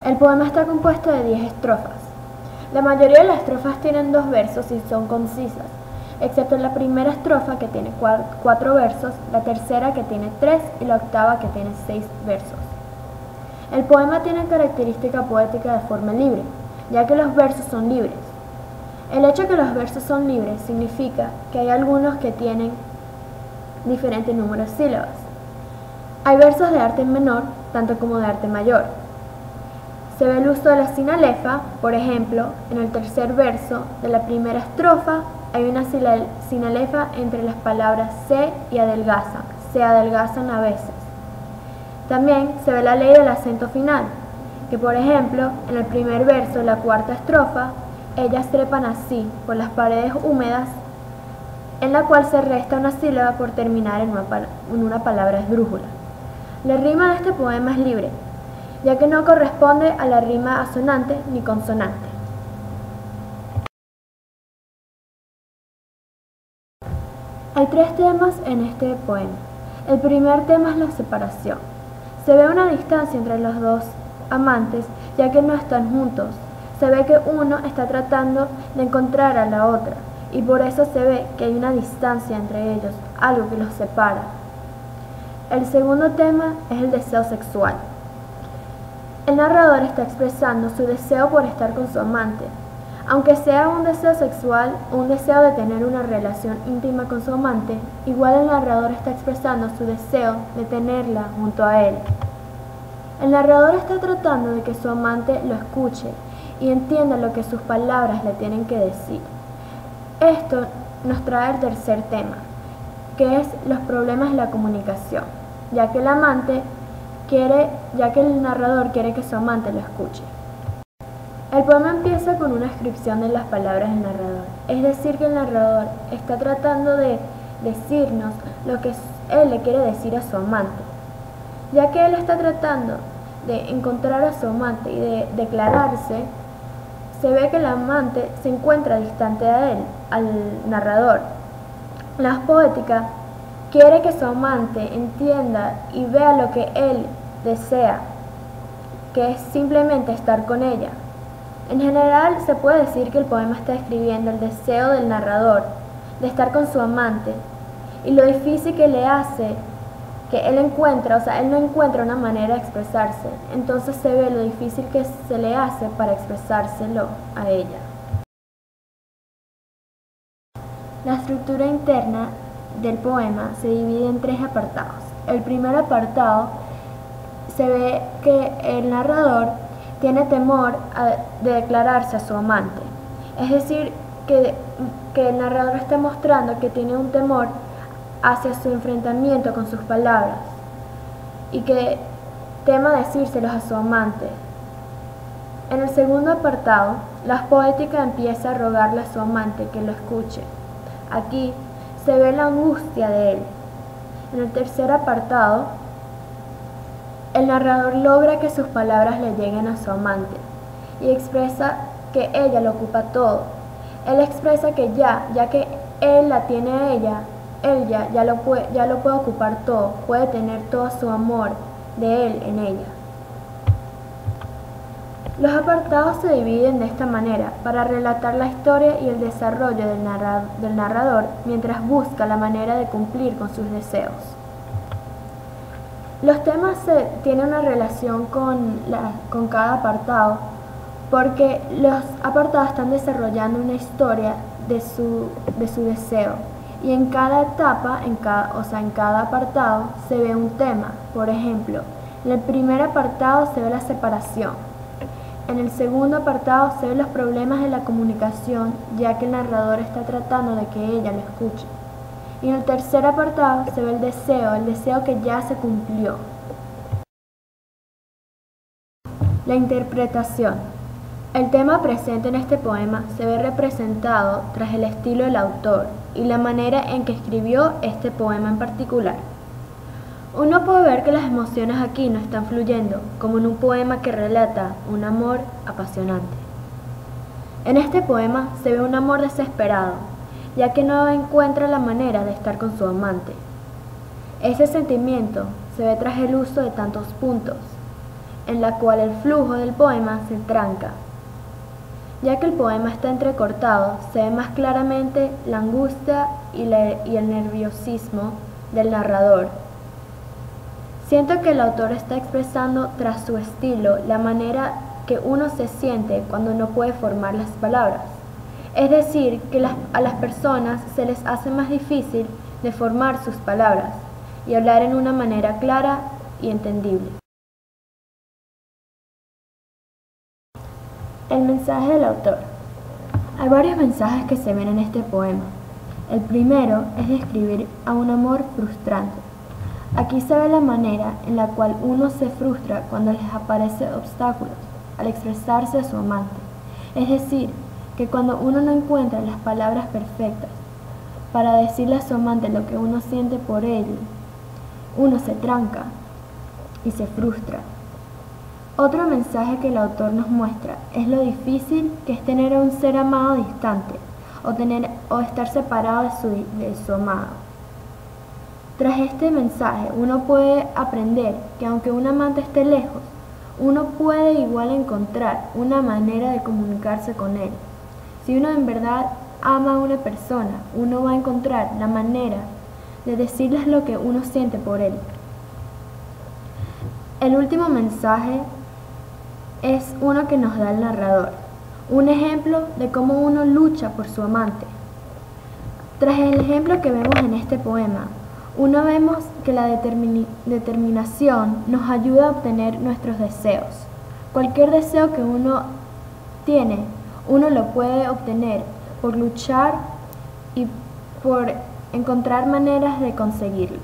El poema está compuesto de 10 estrofas. La mayoría de las estrofas tienen 2 versos y son concisas, excepto la primera estrofa que tiene 4 versos, la tercera que tiene 3 y la octava que tiene 6 versos. El poema tiene característica poética de forma libre, ya que los versos son libres. El hecho de que los versos son libres significa que hay algunos que tienen diferente número de sílabas. Hay versos de arte menor, tanto como de arte mayor. Se ve el uso de la sinalefa, por ejemplo, en el tercer verso de la primera estrofa hay una sinalefa entre las palabras se y adelgazan, se adelgazan a veces. También se ve la ley del acento final, que por ejemplo, en el primer verso de la cuarta estrofa, ellas trepan así por las paredes húmedas, en la cual se resta una sílaba por terminar en una palabra esdrújula. La rima de este poema es libre, ya que no corresponde a la rima asonante ni consonante. Hay 3 temas en este poema. El primer tema es la separación. Se ve una distancia entre los dos amantes, ya que no están juntos. Se ve que uno está tratando de encontrar a la otra, y por eso se ve que hay una distancia entre ellos, algo que los separa. El segundo tema es el deseo sexual. El narrador está expresando su deseo por estar con su amante. Aunque sea un deseo sexual o un deseo de tener una relación íntima con su amante, igual el narrador está expresando su deseo de tenerla junto a él. El narrador está tratando de que su amante lo escuche y entienda lo que sus palabras le tienen que decir. Esto nos trae el tercer tema, que es los problemas de la comunicación, ya que el narrador quiere que su amante lo escuche. El poema empieza con una descripción de las palabras del narrador, es decir, que el narrador está tratando de decirnos lo que él le quiere decir a su amante. Ya que él está tratando de encontrar a su amante y de declararse, se ve que el amante se encuentra distante a él, al narrador. La voz poética quiere que su amante entienda y vea lo que él desea, que es simplemente estar con ella. En general, se puede decir que el poema está describiendo el deseo del narrador de estar con su amante y lo difícil que le hace que él no encuentra una manera de expresarse. Entonces se ve lo difícil que se le hace para expresárselo a ella. La estructura interna del poema se divide en 3 apartados. El primer apartado se ve que el narrador tiene temor de declararse a su amante. Es decir, que el narrador está mostrando que tiene un temor hacia su enfrentamiento con sus palabras y que tema decírselos a su amante. En el segundo apartado, la poética empieza a rogarle a su amante que lo escuche. Aquí se ve la angustia de él. En el tercer apartado, el narrador logra que sus palabras le lleguen a su amante y expresa que ella lo ocupa todo. Él expresa que ya que él la tiene a ella, él ya lo puede ocupar todo, puede tener todo su amor de él en ella. Los apartados se dividen de esta manera para relatar la historia y el desarrollo del narrador mientras busca la manera de cumplir con sus deseos. Los temas tienen una relación con cada apartado porque los apartados están desarrollando una historia de su deseo y en cada etapa, en cada apartado se ve un tema. Por ejemplo, en el primer apartado se ve la separación. En el segundo apartado se ven los problemas de la comunicación, ya que el narrador está tratando de que ella lo escuche. Y en el tercer apartado se ve el deseo que ya se cumplió. La interpretación. El tema presente en este poema se ve representado tras el estilo del autor y la manera en que escribió este poema en particular. Uno puede ver que las emociones aquí no están fluyendo, como en un poema que relata un amor apasionante. En este poema se ve un amor desesperado, ya que no encuentra la manera de estar con su amante. Ese sentimiento se ve tras el uso de tantos puntos. en la cual el flujo del poema se tranca. Ya que el poema está entrecortado, se ve más claramente la angustia y el nerviosismo del narrador. Siento que el autor está expresando tras su estilo la manera que uno se siente cuando no puede formar las palabras. Es decir, que a las personas se les hace más difícil de formar sus palabras y hablar en una manera clara y entendible. El mensaje del autor. Hay varios mensajes que se ven en este poema. El primero es describir a un amor frustrante. Aquí se ve la manera en la cual uno se frustra cuando les aparecen obstáculos al expresarse a su amante. Es decir, que cuando uno no encuentra las palabras perfectas para decirle a su amante lo que uno siente por él, uno se tranca y se frustra. Otro mensaje que el autor nos muestra es lo difícil que es tener a un ser amado distante o estar separado de su amado. Tras este mensaje, uno puede aprender que aunque un amante esté lejos, uno puede igual encontrar una manera de comunicarse con él. Si uno en verdad ama a una persona, uno va a encontrar la manera de decirles lo que uno siente por él. El último mensaje es uno que nos da el narrador, un ejemplo de cómo uno lucha por su amante. Tras el ejemplo que vemos en este poema, uno vemos que la determinación nos ayuda a obtener nuestros deseos. Cualquier deseo que uno tiene, uno lo puede obtener por luchar y por encontrar maneras de conseguirlo.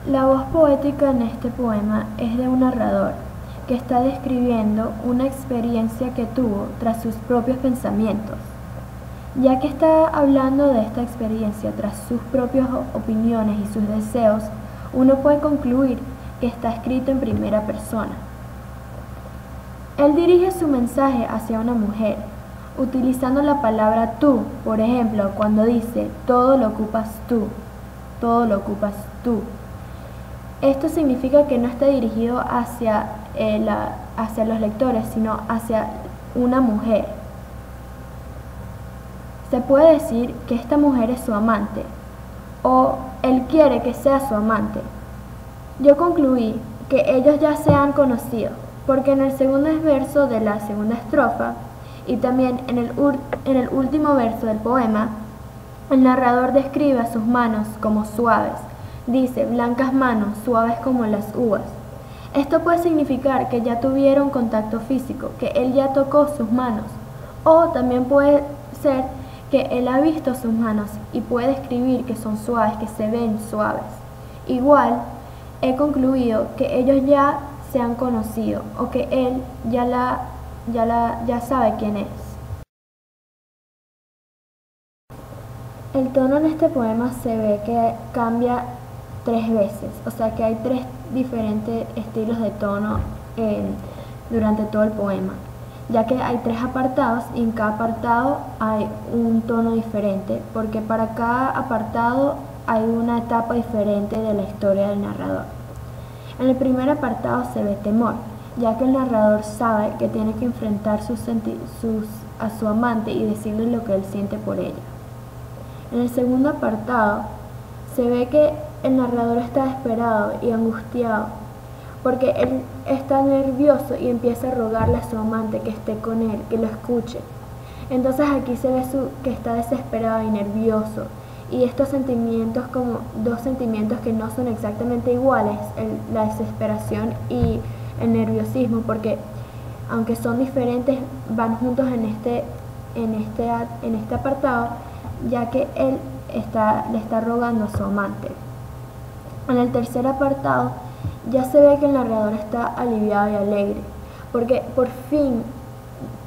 La voz poética en este poema es de un narrador que está describiendo una experiencia que tuvo tras sus propios pensamientos. Ya que está hablando de esta experiencia tras sus propias opiniones y sus deseos, uno puede concluir que está escrito en primera persona. Él dirige su mensaje hacia una mujer, utilizando la palabra tú, por ejemplo, cuando dice todo lo ocupas tú, todo lo ocupas tú. Esto significa que no está dirigido hacia los lectores, sino hacia una mujer. Se puede decir que esta mujer es su amante, o él quiere que sea su amante. Yo concluí que ellos ya se han conocido, porque en el segundo verso de la segunda estrofa, y también en el último verso del poema, el narrador describe a sus manos como suaves. Dice, blancas manos, suaves como las uvas. Esto puede significar que ya tuvieron contacto físico, que él ya tocó sus manos. O también puede ser que él ha visto sus manos y puede describir que son suaves, que se ven suaves. Igual, he concluido que ellos ya se han conocido o que él ya sabe quién es. El tono en este poema se ve que cambia 3 veces, o sea que hay 3 diferentes estilos de tono durante todo el poema, ya que hay 3 apartados y en cada apartado hay un tono diferente, porque para cada apartado hay una etapa diferente de la historia del narrador. En el primer apartado se ve temor, ya que el narrador sabe que tiene que enfrentar a su amante y decirle lo que él siente por ella. En el segundo apartado se ve que el narrador está desesperado y angustiado porque él está nervioso y empieza a rogarle a su amante que esté con él, que lo escuche. Entonces aquí se ve que está desesperado y nervioso, y estos sentimientos como 2 sentimientos que no son exactamente iguales, la desesperación y el nerviosismo, porque aunque son diferentes van juntos en este apartado, ya que él le está rogando a su amante. En el tercer apartado ya se ve que el narrador está aliviado y alegre, porque por fin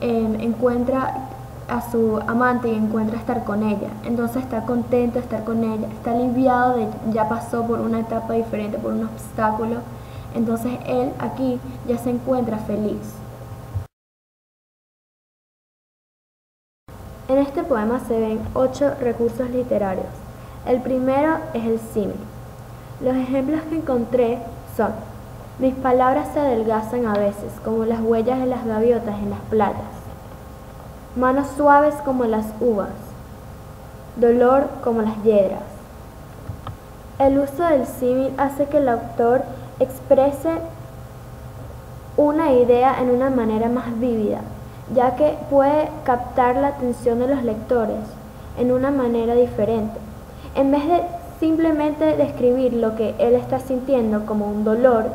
encuentra a su amante y encuentra estar con ella. Entonces está contento de estar con ella, está aliviado de ya pasó por una etapa diferente, por un obstáculo. Entonces él aquí ya se encuentra feliz. En este poema se ven 8 recursos literarios. El primero es el símil. Los ejemplos que encontré son: mis palabras se adelgazan a veces, como las huellas de las gaviotas en las playas. Manos suaves como las uvas, dolor como las hiedras. El uso del símil hace que el autor exprese una idea en una manera más vívida, ya que puede captar la atención de los lectores en una manera diferente. En vez de simplemente describir lo que él está sintiendo como un dolor,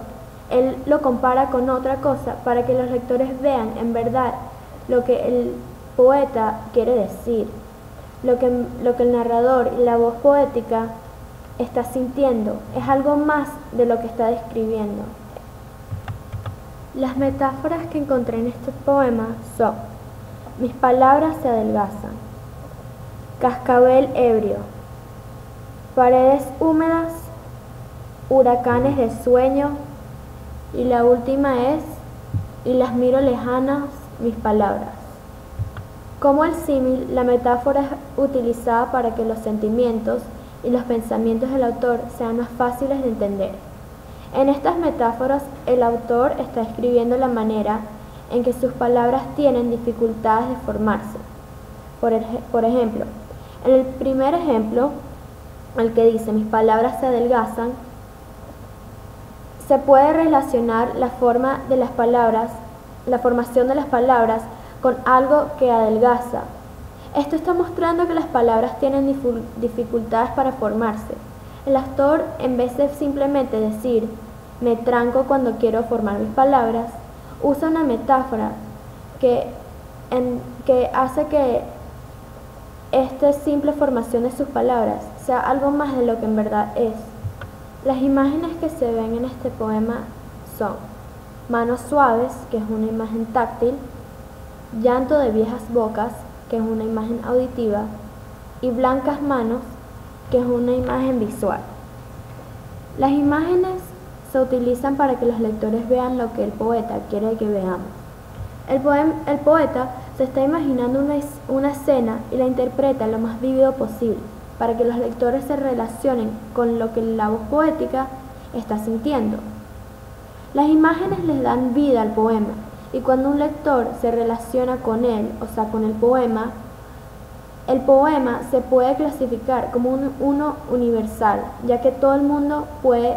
él lo compara con otra cosa para que los lectores vean en verdad lo que el poeta quiere decir, lo que el narrador y la voz poética está sintiendo. Es algo más de lo que está describiendo. Las metáforas que encontré en este poema son: mis palabras se adelgazan, cascabel ebrio, paredes húmedas, huracanes de sueño, y la última es: y las miro lejanas mis palabras. Como el símil, la metáfora es utilizada para que los sentimientos y los pensamientos del autor sean más fáciles de entender. En estas metáforas, el autor está escribiendo la manera en que sus palabras tienen dificultades de formarse. Por ejemplo, en el primer ejemplo, el que dice mis palabras se adelgazan, se puede relacionar la formación de las palabras con algo que adelgaza. Esto está mostrando que las palabras tienen dificultades para formarse. El autor, en vez de simplemente decir me tranco cuando quiero formar mis palabras, usa una metáfora que hace que esta simple formación de sus palabras sea algo más de lo que en verdad es. Las imágenes que se ven en este poema son: manos suaves, que es una imagen táctil; llanto de viejas bocas, que es una imagen auditiva; y blancas manos, que es una imagen visual. Las imágenes se utilizan para que los lectores vean lo que el poeta quiere que veamos. El poeta se está imaginando una escena y la interpreta lo más vívido posible, para que los lectores se relacionen con lo que la voz poética está sintiendo. Las imágenes les dan vida al poema, y cuando un lector se relaciona con él, o sea, con el poema se puede clasificar como uno universal, ya que todo el mundo puede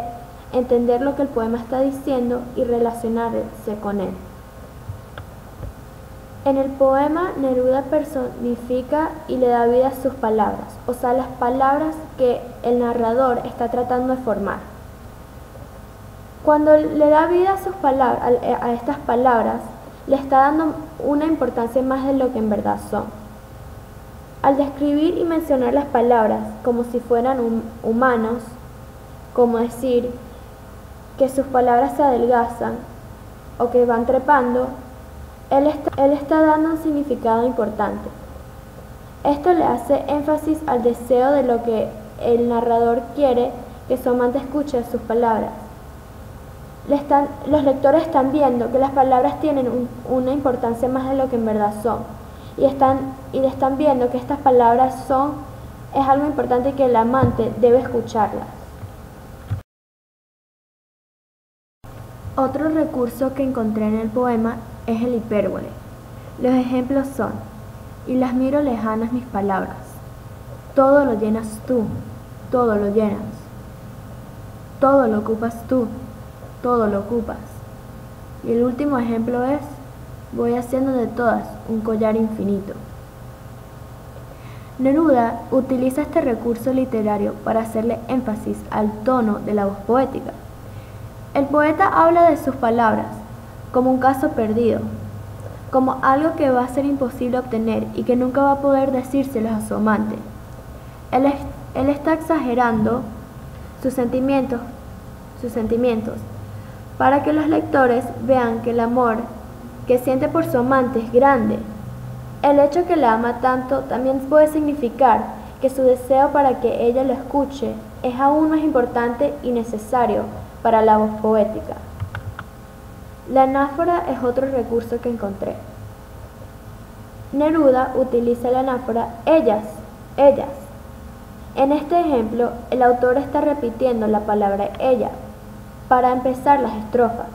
entender lo que el poema está diciendo y relacionarse con él. En el poema, Neruda personifica y le da vida a sus palabras, o sea, las palabras que el narrador está tratando de formar. Cuando le da vida a estas palabras, le está dando una importancia más de lo que en verdad son. Al describir y mencionar las palabras como si fueran humanos, como decir que sus palabras se adelgazan o que van trepando, él está dando un significado importante. Esto le hace énfasis al deseo de lo que el narrador quiere que su amante escuche sus palabras. Los lectores están viendo que las palabras tienen una importancia más de lo que en verdad son, y están viendo que estas palabras es algo importante y que el amante debe escucharlas. Otro recurso que encontré en el poema es el hipérbole. Los ejemplos son: y las miro lejanas mis palabras, todo lo llenas tú, todo lo llenas, todo lo ocupas tú, todo lo ocupas. Y el último ejemplo es: voy haciendo de todas un collar infinito. Neruda utiliza este recurso literario para hacerle énfasis al tono de la voz poética. El poeta habla de sus palabras como un caso perdido, como algo que va a ser imposible obtener y que nunca va a poder decírselos a su amante. Él está exagerando sus sentimientos para que los lectores vean que el amor que siente por su amante es grande. El hecho que la ama tanto también puede significar que su deseo para que ella lo escuche es aún más importante y necesario para la voz poética. La anáfora es otro recurso que encontré. Neruda utiliza la anáfora ellas, ellas. En este ejemplo, el autor está repitiendo la palabra ella. para empezar las estrofas,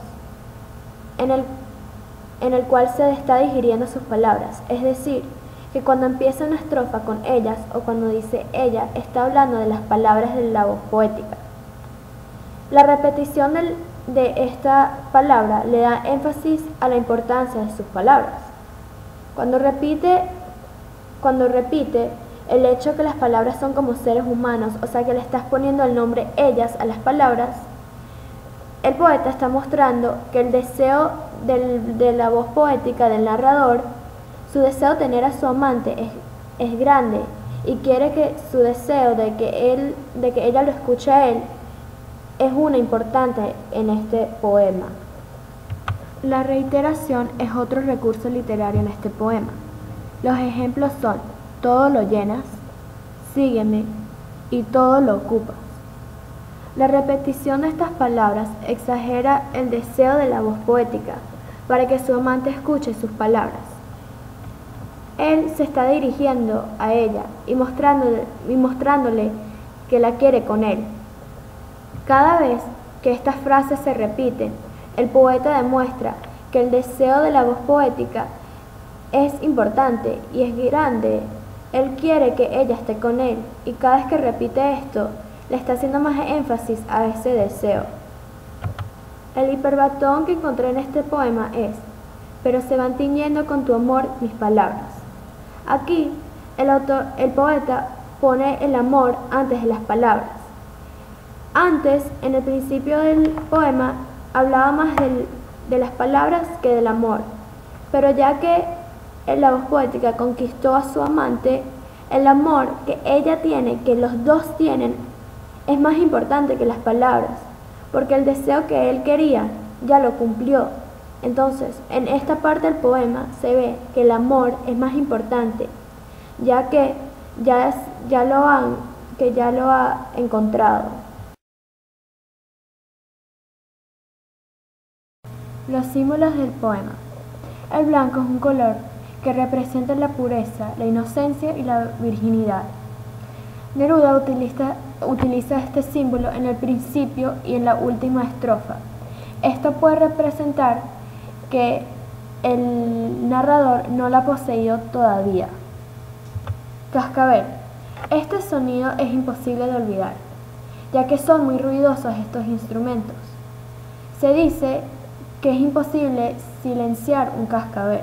en el cual se está digiriendo sus palabras, es decir, que cuando empieza una estrofa con ellas o cuando dice ella, está hablando de las palabras de la voz poética. La repetición de esta palabra le da énfasis a la importancia de sus palabras. Cuando repite el hecho que las palabras son como seres humanos, o sea que le estás poniendo el nombre ellas a las palabras, el poeta está mostrando que el deseo de la voz poética del narrador, su deseo de tener a su amante es grande y quiere que su deseo de que ella lo escuche a él es una importante en este poema. La reiteración es otro recurso literario en este poema. Los ejemplos son todo lo llenas, sígueme y todo lo ocupas. La repetición de estas palabras exagera el deseo de la voz poética para que su amante escuche sus palabras. Él se está dirigiendo a ella y mostrándole que la quiere con él. Cada vez que estas frases se repiten, el poeta demuestra que el deseo de la voz poética es importante y es grande. Él quiere que ella esté con él y cada vez que repite esto, le está haciendo más énfasis a ese deseo. El hiperbatón que encontré en este poema es: pero se van tiñendo con tu amor mis palabras. Aquí, el poeta pone el amor antes de las palabras. Antes, en el principio del poema, hablaba más de las palabras que del amor, pero ya que la voz poética conquistó a su amante, el amor que ella tiene, que los dos tienen, es más importante que las palabras, porque el deseo que él quería ya lo cumplió. Entonces, en esta parte del poema se ve que el amor es más importante, ya que ya lo ha encontrado. Los símbolos del poema. El blanco es un color que representa la pureza, la inocencia y la virginidad. Neruda utiliza este símbolo en el principio y en la última estrofa. Esto puede representar que el narrador no la ha poseído todavía. Cascabel. Este sonido es imposible de olvidar, ya que son muy ruidosos estos instrumentos. Se dice que es imposible silenciar un cascabel.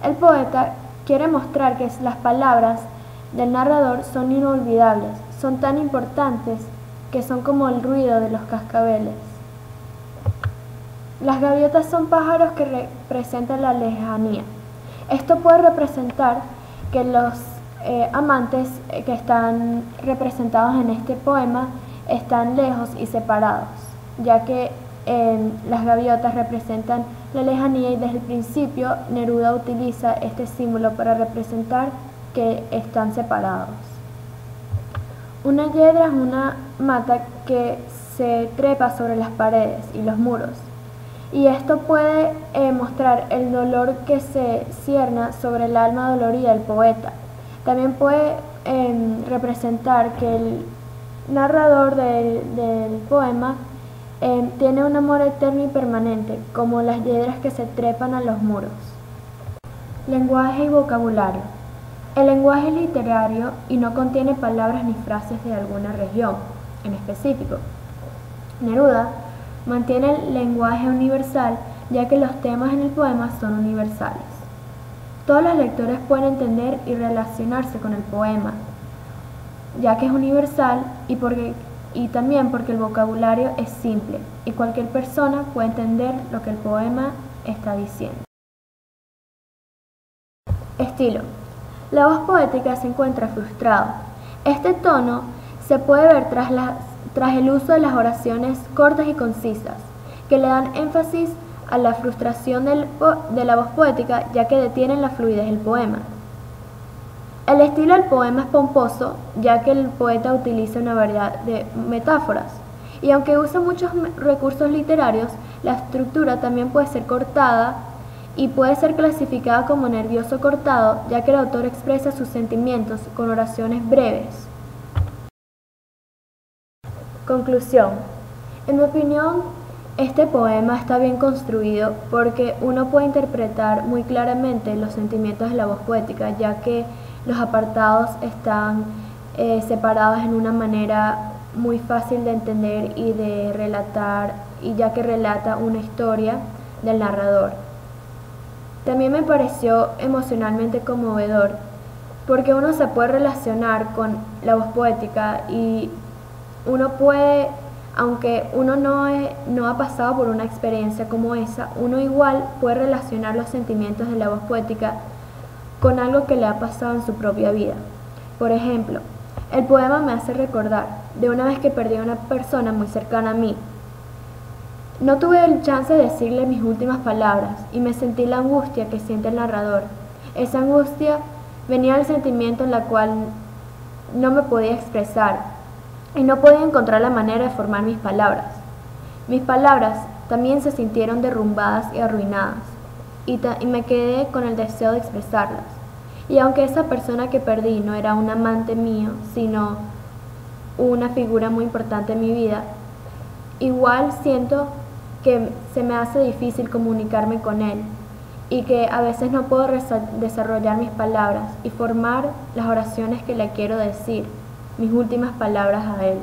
El poeta quiere mostrar que las palabras del narrador son inolvidables, son tan importantes que son como el ruido de los cascabeles. Las gaviotas son pájaros que representan la lejanía. Esto puede representar que los amantes que están representados en este poema están lejos y separados, ya que las gaviotas representan la lejanía y desde el principio Neruda utiliza este símbolo para representar que están separados. Una hiedra es una mata que se trepa sobre las paredes y los muros, y esto puede mostrar el dolor que se cierna sobre el alma dolorida del poeta. También puede representar que el narrador del poema tiene un amor eterno y permanente, como las hiedras que se trepan a los muros. Lenguaje y vocabulario. El lenguaje es literario y no contiene palabras ni frases de alguna región en específico. Neruda mantiene el lenguaje universal, ya que los temas en el poema son universales. Todos los lectores pueden entender y relacionarse con el poema, ya que es universal y también porque el vocabulario es simple y cualquier persona puede entender lo que el poema está diciendo. Estilo. La voz poética se encuentra frustrado. Este tono se puede ver tras el uso de las oraciones cortas y concisas, que le dan énfasis a la frustración de la voz poética, ya que detienen la fluidez del poema. El estilo del poema es pomposo, ya que el poeta utiliza una variedad de metáforas, y aunque usa muchos recursos literarios, la estructura también puede ser cortada y puede ser clasificada como nervioso cortado, ya que el autor expresa sus sentimientos con oraciones breves. Conclusión. En mi opinión, Este poema está bien construido porque uno puede interpretar muy claramente los sentimientos de la voz poética, ya que los apartados están separados en una manera muy fácil de entender y de relatar, y ya que relata una historia del narrador. También me pareció emocionalmente conmovedor, porque uno se puede relacionar con la voz poética y uno puede, aunque uno no ha pasado por una experiencia como esa, uno igual puede relacionar los sentimientos de la voz poética con algo que le ha pasado en su propia vida. Por ejemplo, el poema me hace recordar de una vez que perdí a una persona muy cercana a mí. No tuve el chance de decirle mis últimas palabras y me sentí la angustia que siente el narrador. Esa angustia venía del sentimiento en la cual no me podía expresar y no podía encontrar la manera de formar mis palabras. Mis palabras también se sintieron derrumbadas y arruinadas y me quedé con el deseo de expresarlas. Y aunque esa persona que perdí no era un amante mío, sino una figura muy importante en mi vida, igual siento que se me hace difícil comunicarme con él y que a veces no puedo desarrollar mis palabras y formar las oraciones que le quiero decir, mis últimas palabras a él.